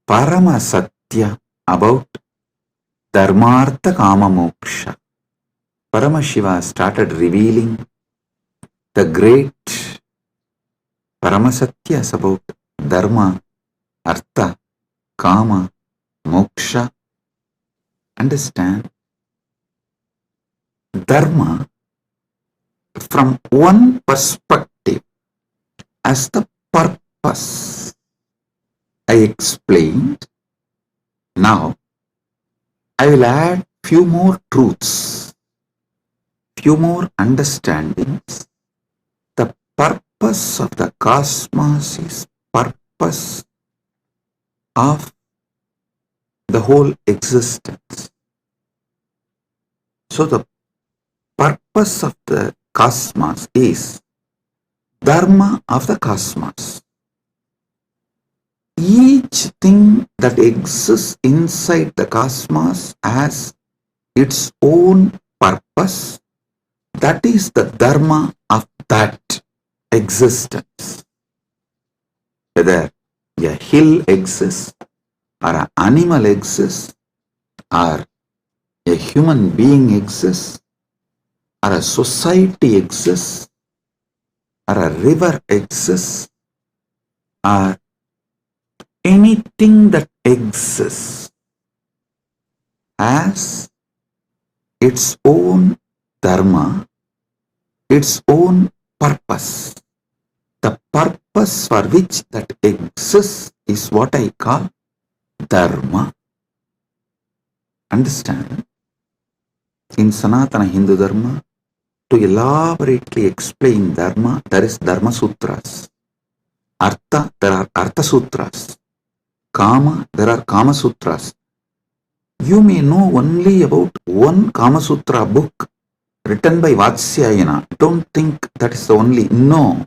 Parama Satya about Dharmartha Kama Moksha. Paramashiva started revealing the great Paramasatyas about Dharma, Artha, Kama, Moksha. Understand? Dharma from one perspective as the purpose. I explained. Now I will add few more truths, few more understandings. The purpose of the cosmos is purpose of the whole existence. So the purpose of the cosmos is Dharma of the cosmos. Each thing that exists inside the cosmos has its own purpose. That is the Dharma of that existence. Whether a hill exists, or an animal exists, or a human being exists, or a society exists, or a river exists, or anything that exists has its own Dharma, its own purpose. The purpose for which that exists is what I call Dharma. Understand? In Sanatana Hindu Dharma, to elaborately explain Dharma, there is Dharma Sutras. Artha, there are Artha Sutras. Kama, there are Kama Sutras. You may know only about one Kama Sutra book written by Vatsyayana. Don't think that is the only. No.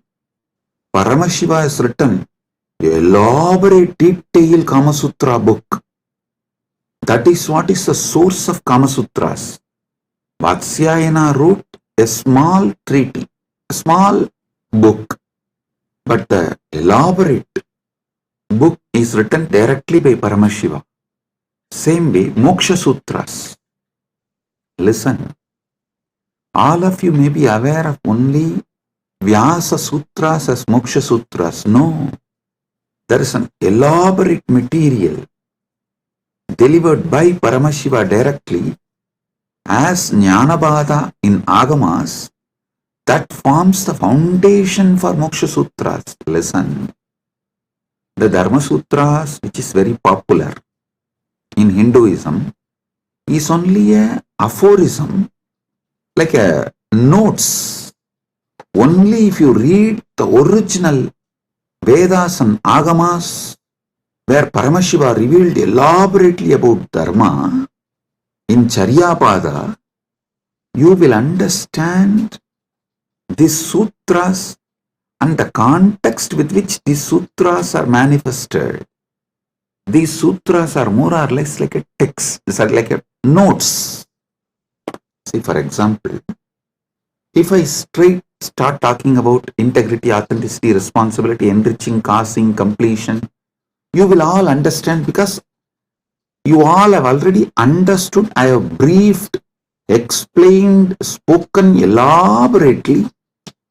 Paramashiva has written an elaborate, detailed Kama Sutra book. That is what is the source of Kama Sutras. Vatsyayana wrote a small treaty, a small book. But the elaborate book is written directly by Paramashiva. Same way, Moksha Sutras. Listen, all of you may be aware of only Vyasa Sutras as Moksha Sutras. No, there is an elaborate material delivered by Paramashiva directly as Jnanabhada in Agamas that forms the foundation for Moksha Sutras. Listen, the Dharma Sutras, which is very popular in Hinduism, is only a aphorism, like a notes. Only if you read the original Vedas and Agamas, where Paramashiva revealed elaborately about Dharma, in Charyapada, you will understand these sutras and the context with which these sutras are manifested. These sutras are more or less like a text, these are like a notes. See, for example, if I straight start talking about integrity, authenticity, responsibility, enriching, causing, completion, you will all understand because you all have already understood. I have briefed, explained, spoken elaborately.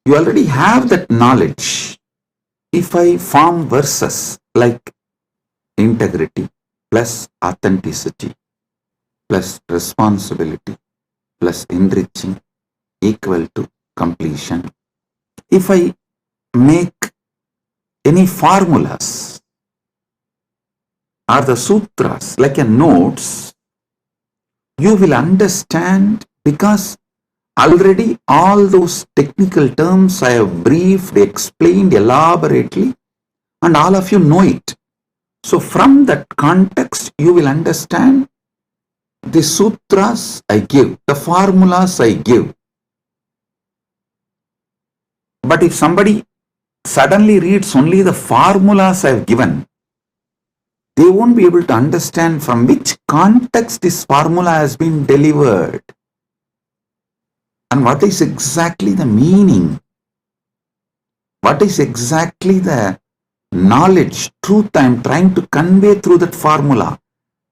You already have that knowledge. If I form verses like integrity plus authenticity plus responsibility plus enriching equal to completion, if I make any formulas or the sutras like a notes, you will understand because already all those technical terms I have briefed, explained elaborately, and all of you know it. So from that context, you will understand the sutras I give, the formulas I give. But if somebody suddenly reads only the formulas I have given, they won't be able to understand from which context this formula has been delivered and what is exactly the meaning, what is exactly the knowledge, truth I am trying to convey through that formula.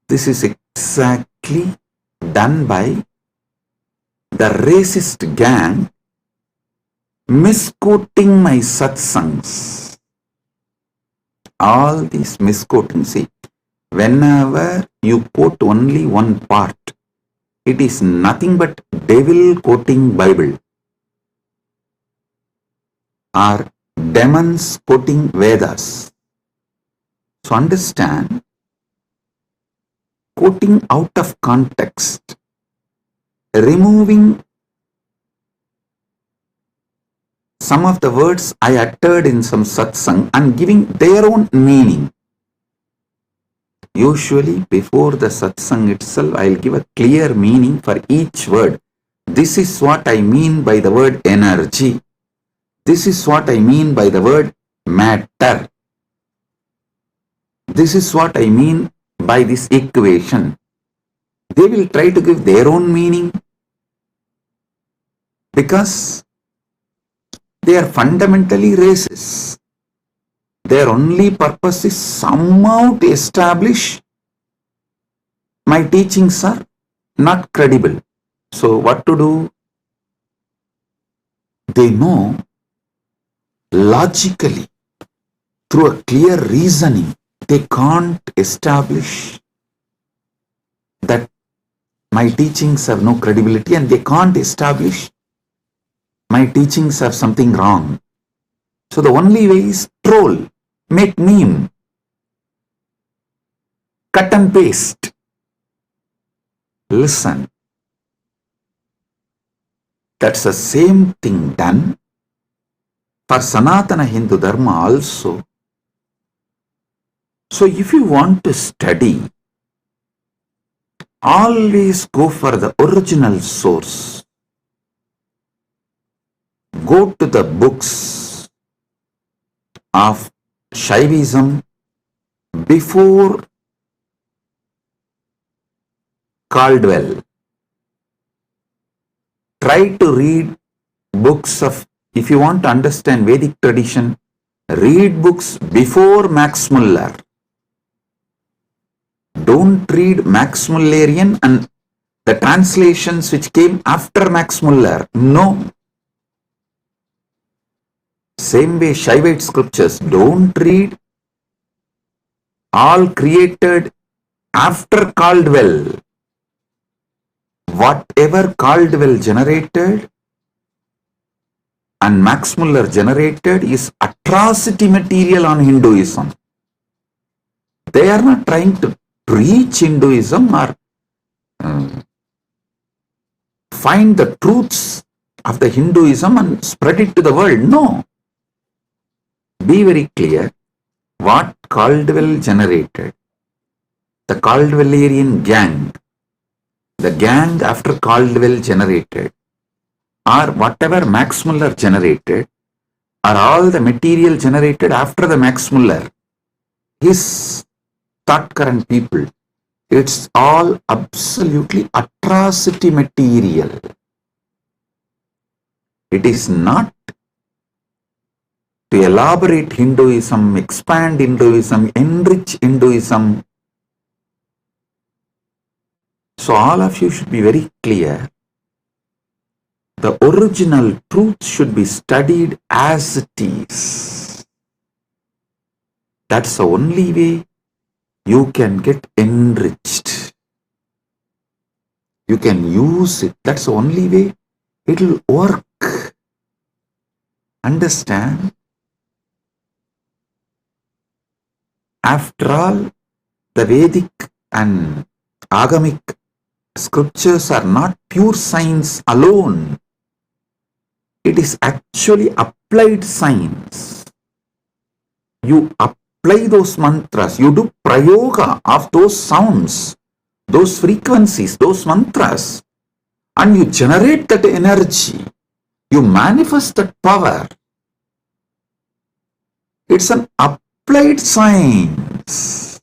This is exactly done by the racist gang misquoting my satsangs. All these misquoting, see, whenever you quote only one part, it is nothing but devil quoting Bible or demons quoting Vedas. So understand, quoting out of context, removing some of the words I uttered in some satsang and giving their own meaning. Usually before the satsang itself, I will give a clear meaning for each word. This is what I mean by the word energy. This is what I mean by the word matter. This is what I mean by this equation. They will try to give their own meaning because they are fundamentally racist. Their only purpose is somehow to establish my teachings are not credible. So what to do? They know logically, through a clear reasoning, they can't establish that my teachings have no credibility, and they can't establish my teachings have something wrong. So the only way is troll, make meme, cut and paste. Listen, that's the same thing done for Sanatana Hindu Dharma also. So if you want to study, always go for the original source. Go to the books of Shaivism before Caldwell. Try to read books of, if you want to understand Vedic tradition, read books before Max Muller. Don't read Max Mullerian and the translations which came after Max Muller. No. Same way Shaivite scriptures, don't read all created after Caldwell. Whatever Caldwell generated and Max Muller generated is atrocity material on Hinduism. They are not trying to preach Hinduism or find the truths of the Hinduism and spread it to the world. No. Be very clear what Caldwell generated. The Caldwellerian gang, the gang after Caldwell generated, or whatever Max Muller generated, are all the material generated after the Max Muller. His thought current people, it's all absolutely atrocity material. It is not to elaborate Hinduism, expand Hinduism, enrich Hinduism. So all of you should be very clear. The original truth should be studied as it is. That's the only way you can get enriched. You can use it. That's the only way it will work. Understand? After all, the Vedic and Agamic scriptures are not pure science alone. It is actually applied science. You apply those mantras, you do prayoga of those sounds, those frequencies, those mantras, and you generate that energy. You manifest that power. It's an applied science.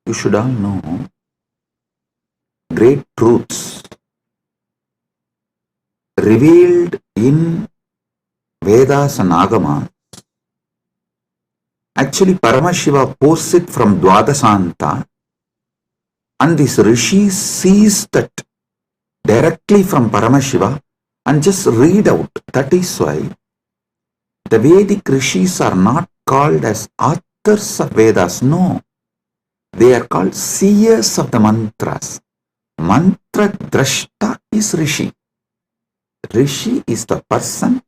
You should all know great truths revealed in Vedas and Agamas. Actually, Paramashiva posts it from Dwadasanta, and this Rishi sees that directly from Paramashiva and just read out. That is why the Vedic Rishis are not called as authors of Vedas. No, they are called seers of the mantras. Mantra Drashta is Rishi. Rishi is the person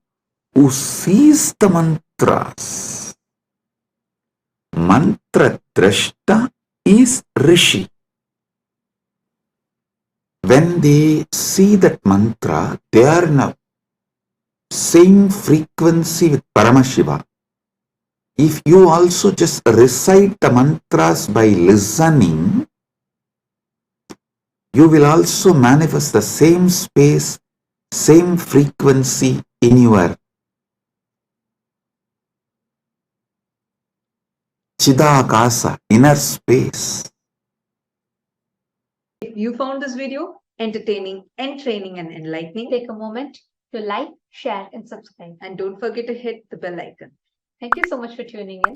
who sees the mantras. Mantra Drashta is Rishi. When they see that mantra, they are in a same frequency with Paramashiva. If you also just recite the mantras by listening, you will also manifest the same space, same frequency in your Chidakasa, inner space. If you found this video entertaining, entraining, and enlightening, take a moment to like, share, and subscribe. And don't forget to hit the bell icon. Thank you so much for tuning in.